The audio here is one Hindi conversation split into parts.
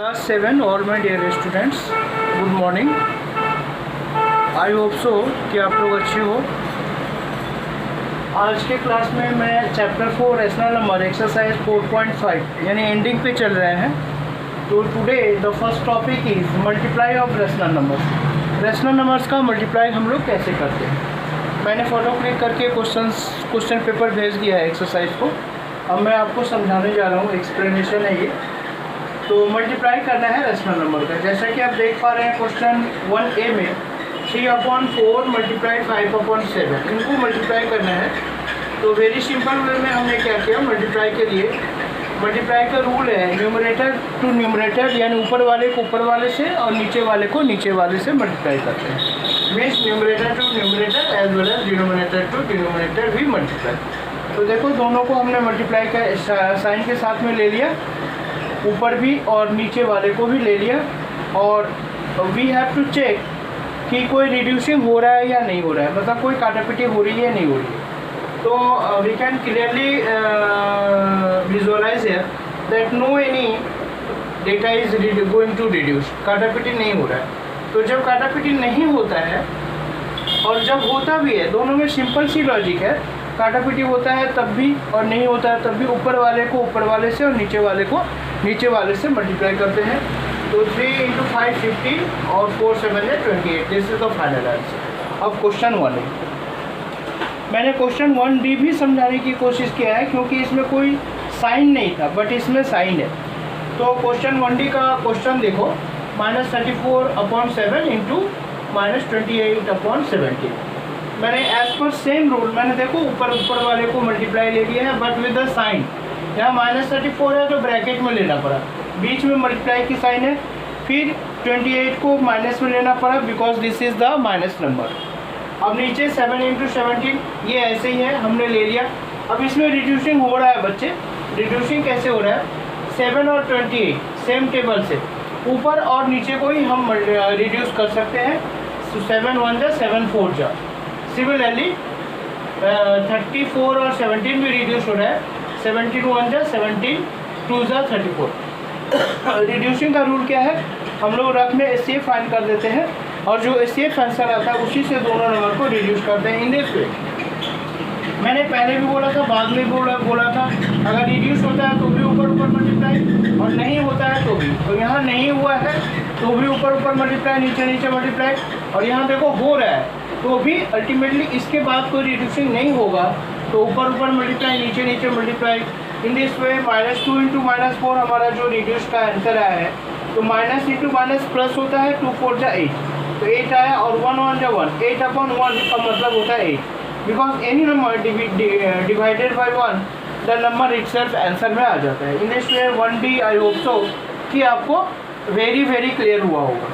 Class 7 all my dear students, good morning. I hope so कि आप लोग अच्छे हो। आज के क्लास में मैं चैप्टर 4 रैशनल नंबर एक्सरसाइज 4.5 यानी एंडिंग पे चल रहे हैं। तो today the first topic is multiply of rational numbers. Rational numbers का मल्टीप्लाई हम लोग कैसे करते हैं। मैंने फ़ोटो क्लिक करके क्वेश्चन पेपर भेज दिया है एक्सरसाइज को। अब मैं आपको समझाने जा रहा हूँ, एक्सप्लेनेशन है ये। तो मल्टीप्लाई करना है रैशनल नंबर का। जैसा कि आप देख पा रहे हैं क्वेश्चन 1A में 3/4 मल्टीप्लाई 5/7 इनको मल्टीप्लाई करना है। तो वेरी सिंपल वे में हमने क्या किया, मल्टीप्लाई के लिए मल्टीप्लाई का रूल है न्यूमरेटर टू न्यूमरेटर, यानी ऊपर वाले को ऊपर वाले से और नीचे वाले को नीचे वाले से मल्टीप्लाई करते हैं। Means numerator to numerator as well as denominator to denominator भी मल्टीप्लाई। तो देखो दोनों को हमने मल्टीप्लाई का साइन के साथ में ले लिया, ऊपर भी और नीचे वाले को भी ले लिया। और वी हैव टू चेक कि कोई रिड्यूसिंग हो रहा है या नहीं हो रहा है, मतलब कोई काटापिटी हो रही है या नहीं हो रही है। तो we can clearly visualise here that no any data is going to reduce, काटापिटी नहीं हो रहा है। तो जब काटापिटी नहीं होता है और जब होता भी है, दोनों में सिंपल सी लॉजिक है। काटापिटी होता है तब भी और नहीं होता है तब भी ऊपर वाले को ऊपर वाले से और नीचे वाले को नीचे वाले से मल्टीप्लाई करते हैं। तो 3 × 5 15 और 4 7 28। This is the final answer. अब क्वेश्चन 1 है। मैंने क्वेश्चन 1D भी समझाने की कोशिश किया है क्योंकि इसमें कोई साइन नहीं था, बट इसमें साइन है। तो क्वेश्चन 1D का क्वेश्चन देखो, -34/7 इंटू -28/17। मैंने एज पर सेम रूल मैंने देखो ऊपर वाले को मल्टीप्लाई ले लिया है, बट विद द साइन। यहाँ -34 है तो ब्रैकेट में लेना पड़ा, बीच में मल्टीप्लाई की साइन है। फिर 28 को माइनस में लेना पड़ा because this is the minus number. अब नीचे 7 × 17 ये ऐसे ही है, हमने ले लिया। अब इसमें रिड्यूसिंग हो रहा है बच्चे। रिड्यूसिंग कैसे हो रहा है, 7 और 28 सेम टेबल से ऊपर और नीचे को ही हम रिड्यूस कर सकते हैं। 7 1 जा 7 4 जा। सिमिलरली 34 और 17 भी रिड्यूस हो रहा है। 17 1 जा 17 2 जा 34। रिड्यूसिंग का रूल क्या है, हम लोग रफ में एचसीएफ फाइंड कर देते हैं और जो एचसीएफ आंसर आता है उसी से दोनों नंबर को रिड्यूस करते हैं इन दिस वे। मैंने पहले भी बोला था, बाद में बोला था, अगर रिड्यूस होता है तो भी ऊपर मल्टीप्लाई और नहीं होता है तो भी। तो यहाँ नहीं हुआ है तो भी ऊपर मल्टीप्लाई, नीचे मल्टीप्लाई। और यहाँ देखो हो रहा है तो भी अल्टीमेटली इसके बाद कोई रिड्यूसिंग नहीं होगा तो ऊपर मल्टीप्लाई, नीचे मल्टीप्लाई। इन दिस वे -2 × -4 हमारा जो रिड्यूस का आंसर आया है। तो माइनस इंटू माइनस प्लस होता है, 2 4 जा 8, तो 8 आया और 1 1 जा 1। 8/1 का मतलब होता है 8, because any number divided by 1 the number itself answer में आ जाता है। In this way 1D I hope so कि आपको वेरी क्लियर हुआ होगा।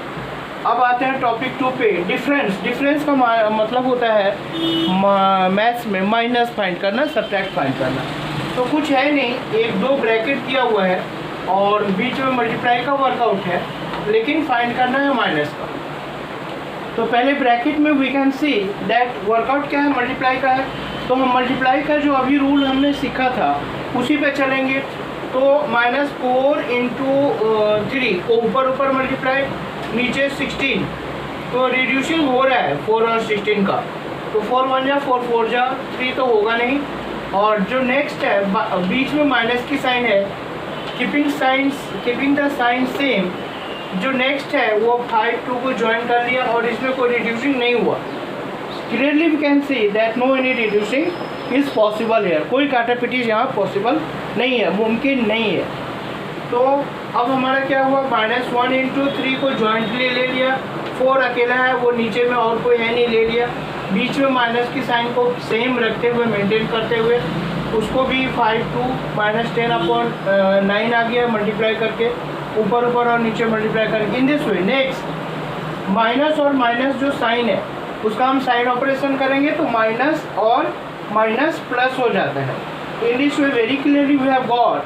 अब आते हैं टॉपिक 2 पे। डिफरेंस का मतलब होता है मैथ्स में माइनस फाइंड करना, सब्ट्रैक्ट फाइंड करना। तो कुछ है नहीं, 1 2 ब्रैकेट किया हुआ है और बीच में मल्टीप्लाई का वर्कआउट है, लेकिन फाइंड करना है माइनस का। तो पहले ब्रैकेट में we can see that work out क्या है, मल्टीप्लाई का है। तो हम मल्टीप्लाई का जो अभी रूल हमने सीखा था उसी पे चलेंगे। तो -4 × 3 को ऊपर मल्टीप्लाई, नीचे 16। तो रिड्यूसिंग हो रहा है 4 और 16 का। तो 4 1 जा 4 4 जा 3 तो होगा नहीं। और जो नेक्स्ट है बीच में माइनस की साइन है, कीपिंग द साइन सेम। जो नेक्स्ट है वो 5 2 को ज्वाइन कर लिया और इसमें कोई रिड्यूसिंग नहीं हुआ। Clearly we can see that no any reducing is possible here. कोई काटापिटी यहाँ पॉसिबल नहीं है, मुमकिन नहीं है। तो अब हमारा क्या हुआ, -1 × 3 को जॉइंटली ले लिया। 4 अकेला है, वो नीचे में और कोई है नहीं, ले लिया। बीच में माइनस की साइन को सेम रखते हुए, मेंटेन करते हुए, उसको भी 5 2 -10/9 आ गया मल्टीप्लाई करके, ऊपर और नीचे मल्टीप्लाई करके। इन दिस वे नेक्स्ट माइनस और माइनस जो साइन है उसका हम साइन ऑपरेशन करेंगे तो माइनस और माइनस प्लस हो जाता है। In this way very clearly we have got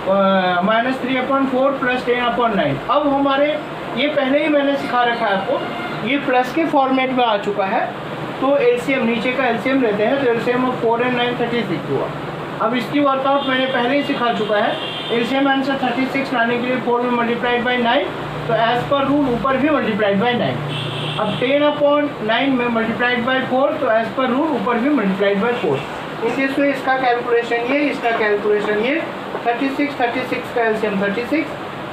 -3/4 + 10/9। अब हमारे ये पहले ही मैंने सिखा रखा है आपको, ये प्लस के फॉर्मेट में आ चुका है। तो एलसीएम, नीचे का एलसीएम लेते हैं तो एलसीएम ऑफ 4 and 9 36 हुआ। अब इसकी वर्कआउट मैंने पहले ही सिखा चुका है। एलसीएम आंसर 36 लाने के लिए 4 में मल्टीप्लाइड बाई 9, तो एज पर रूल ऊपर भी मल्टीप्लाइड बाई 9। अब 10/9 में मल्टीप्लाइड बाई 4, तो एज पर रूल ऊपर भी मल्टीप्लाइड बाई 4। इस केस में इसका कैलकुलेशन ये, इसका कैलकुलेशन ये। 36 का एलसीएम 36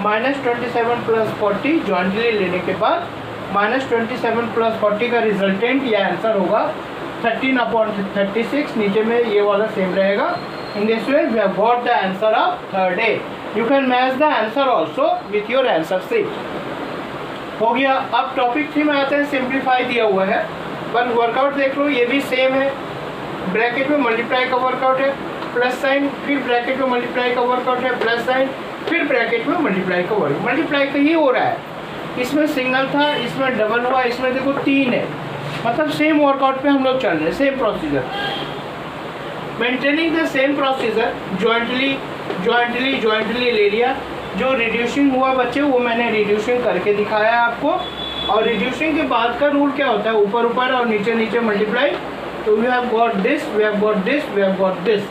-27 प्लस 40 जॉइंटली लेने के बाद -27 प्लस 40 का रिजल्टेंट या आंसर होगा 13/36। नीचे में ये वाला सेम रहेगा। In this way we have got the answer of third A. You can match the answer also with your answer C. हो गया। अब टॉपिक 3 में आते हैं, सिंप्लीफाई दिया हुआ है, बस वर्कआउट देख लो, ये भी सेम है। ब्रैकेट में मल्टीप्लाई का वर्कआउट है, प्लस साइन, फिर ब्रैकेट में मल्टीप्लाई का वर्कआउट है, प्लस साइन, फिर ब्रैकेट में मल्टीप्लाई का वर्क। मल्टीप्लाई का ही हो रहा है, इसमें सिंगल था, इसमें डबल हुआ, इसमें देखो 3 है, मतलब सेम वर्कआउट पे हम लोग चल रहे हैं, same procedure, maintaining the same procedure. Jointly ले लिया। जो रिड्यूसिंग हुआ बच्चे, वो मैंने रिड्यूसिंग करके दिखाया आपको। और रिड्यूसिंग के बाद का रूल क्या होता है, ऊपर ऊपर और नीचे नीचे मल्टीप्लाई। तो we have got this, we have got this, we have got this.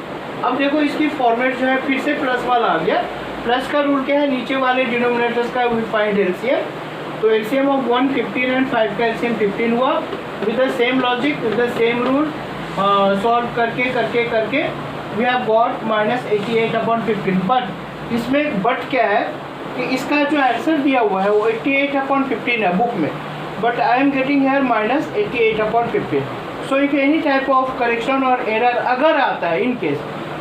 अब देखो इसकी फॉर्मेट जो है फिर से प्लस वाला आ गया। प्लस का रूल क्या है, नीचे वाले डिनोमिनेटर्स का वी फाइंड एलसीएम। तो एलसीएम ऑफ 1 15 एंड 5 का एलसीएम 15 हुआ। With the same logic, with the same rule solve करके वी हैव गॉट -88/15। बट इसमें बट क्या है कि इसका जो आंसर दिया हुआ है वो 88/15 है बुक में, but I am getting hair -88/15। So if any type of correction और एरर अगर आता है इन केस,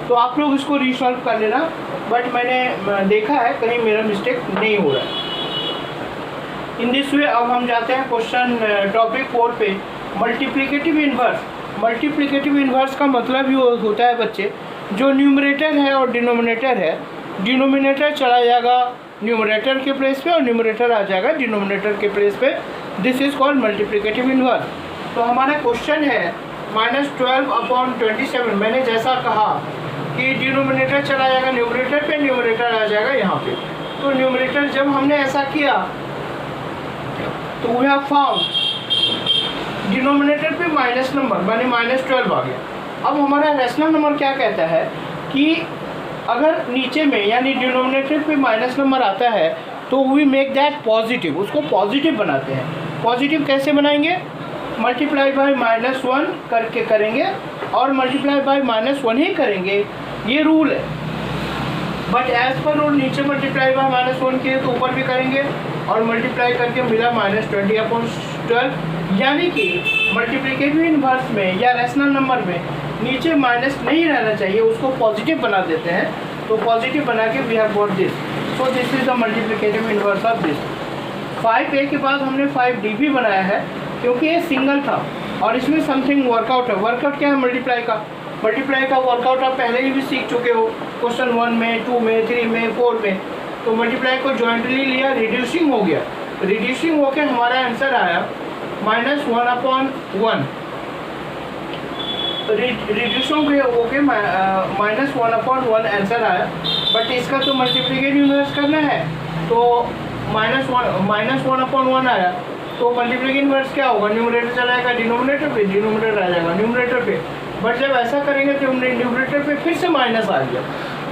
तो आप लोग इसको रीसॉल्व कर लेना। बट मैंने देखा है कहीं मेरा मिस्टेक नहीं हो रहा है। इन दिस वे अब हम जाते हैं क्वेश्चन टॉपिक 4 पे, मल्टीप्लिकेटिव इन्वर्स। मल्टीप्लिकेटिव इन्वर्स का मतलब ये होता है बच्चे, जो न्यूमरेटर है और डिनोमिनेटर है, डिनोमिनेटर चला जाएगा न्यूमरेटर के प्लेस पे और न्यूमरेटर आ जाएगा डिनोमिनेटर के प्लेस पे। This is called multiplicative inverse. तो हमारा क्वेश्चन है -12/27। मैंने जैसा कहा कि डिनोमिनेटर चला जाएगा न्यूमरेटर पे, न्यूमरेटर आ जाएगा यहाँ पे। तो न्यूमरेटर जब हमने ऐसा किया तो वी हैव फाउंड डिनोमिनेटर पे माइनस नंबर, माने -12 आ गया। अब हमारा रैशनल नंबर क्या कहता है कि अगर नीचे में यानी डिनोमिनेटर पे माइनस नंबर आता है तो वी मेक दैट पॉजिटिव, उसको पॉजिटिव बनाते हैं। पॉजिटिव कैसे बनाएंगे, मल्टीप्लाई बाय -1 करके करेंगे और मल्टीप्लाई बाय -1 ही करेंगे, ये रूल है। बट एज पर रूल नीचे मल्टीप्लाई बाय -1 किए तो ऊपर भी करेंगे और मल्टीप्लाई करके मिला -20/12। यानी कि मल्टीप्लिकेटिव इन्वर्स में या रैशनल नंबर में नीचे माइनस नहीं रहना चाहिए, उसको पॉजिटिव बना देते हैं। तो पॉजिटिव बना के we have got this. So this is the multiplicative inverse of this. 5a के बाद हमने 5d भी बनाया है क्योंकि ये सिंगल था और इसमें समथिंग वर्कआउट है। वर्कआउट क्या है, मल्टीप्लाई का। मल्टीप्लाई का वर्कआउट आप पहले ही भी सीख चुके हो क्वेश्चन 1 में, 2 में, 3 में, 4 में। तो मल्टीप्लाई को जॉइंटली लिया, रिड्यूसिंग हो गया, रिड्यूसिंग होके हमारा आंसर आया -1/1। रिड्यूसिंग होके -1/1 आंसर आया। बट इसका तो मल्टीप्लिकेटिव इन्वर्स करना है तो -1/1 आया। तो मल्टीप्लिकेटिव इन्वर्स क्या होगा, न्यूमरेटर चलाएगा डिनोमिनेटर पे, डिनोमिनेटर आ जाएगा न्यूमरेटर पे। बट जब ऐसा करेंगे तो न्यूमरेटर पे फिर से माइनस आ गया।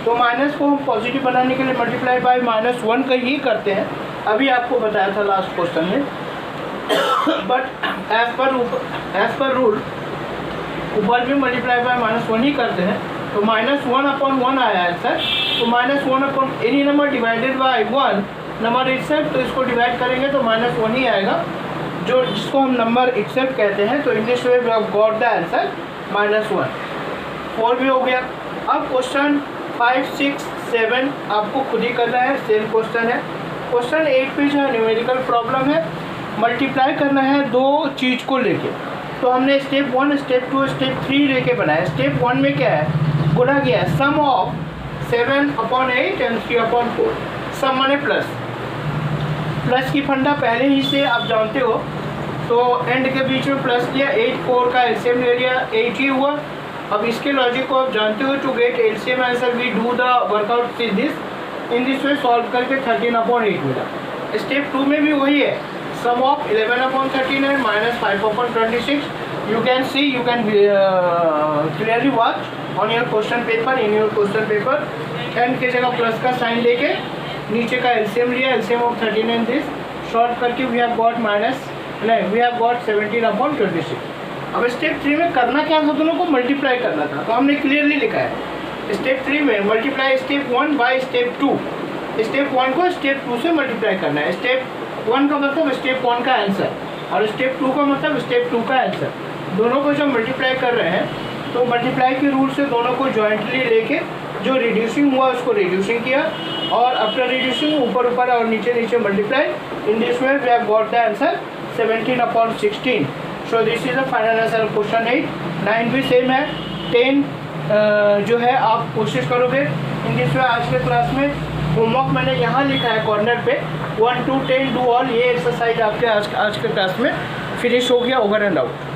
तो माइनस को हम पॉजिटिव बनाने के लिए मल्टीप्लाई बाय -1 का ही करते हैं, अभी आपको बताया था लास्ट क्वेश्चन में। बट एज पर रूल ऊपर भी मल्टीप्लाई बाय -1 ही करते हैं। तो -1/1 आया आंसर। तो -1 any number divided by 1 number itself, तो इसको डिवाइड करेंगे तो -1 ही आएगा, जो जिसको हम नंबर इटसेल्फ कहते हैं। तो इंग्लिश में we have got the answer -1। 4 भी हो गया। अब क्वेश्चन 5, 6, 7 आपको खुद ही करना है, सेम क्वेश्चन है। क्वेश्चन 8 पे जो है न्यूमेरिकल प्रॉब्लम है, मल्टीप्लाई करना है दो चीज़ को लेके। तो हमने स्टेप 1, स्टेप 2, स्टेप 3 लेके बनाया। स्टेप 1 में क्या है, गुणा गया है सम ऑफ 7/8 एंड 3/4। सम माने प्लस, प्लस की फंडा पहले ही से आप जानते हो। तो एंड के बीच में प्लस किया, 8 4 का एलसीएम ले लिया, 8 ही हुआ। अब इसके लॉजिक को आप जानते हो, to get LCM answer we do the workout in this way solve करके 13/8 मिला। स्टेप 2 में भी वही है, सम ऑफ 11/13 है -5/26 you can see, you can clearly watch on your question paper, in your question paper 10 के जगह प्लस का साइन लेके नीचे का एलसीएम लिया, LCM of 13 and this short करके वी हैव गॉट माइनस, नहीं वी हैव गॉट 17/26। अब स्टेप 3 में करना क्या था, दोनों को मल्टीप्लाई करना था, तो हमने क्लियरली लिखा है स्टेप 3 में multiply step 1 by step 2। Step 1 को स्टेप 2 से मल्टीप्लाई करना है। स्टेप 1 का मतलब स्टेप 1 का आंसर और स्टेप 2 का मतलब स्टेप 2 का आंसर। दोनों को जब मल्टीप्लाई कर रहे हैं तो मल्टीप्लाई के रूल से दोनों को जॉइंटली लेके जो रिड्यूसिंग हुआ उसको रिड्यूसिंग किया और आफ्टर रिड्यूसिंग ऊपर ऊपर और नीचे नीचे multiply, in this way we have got the answer 17/16। So this is the final answer question 8। 9 भी सेम है। 10 जो है आप कोशिश करोगे इन दिस वे। आज के क्लास में होमवर्क मैंने यहाँ लिखा है कॉर्नर पे 1 to 10 डू ऑल, ये एक्सरसाइज आपके आज के क्लास में फिनिश हो गया ओवर एंड आउट।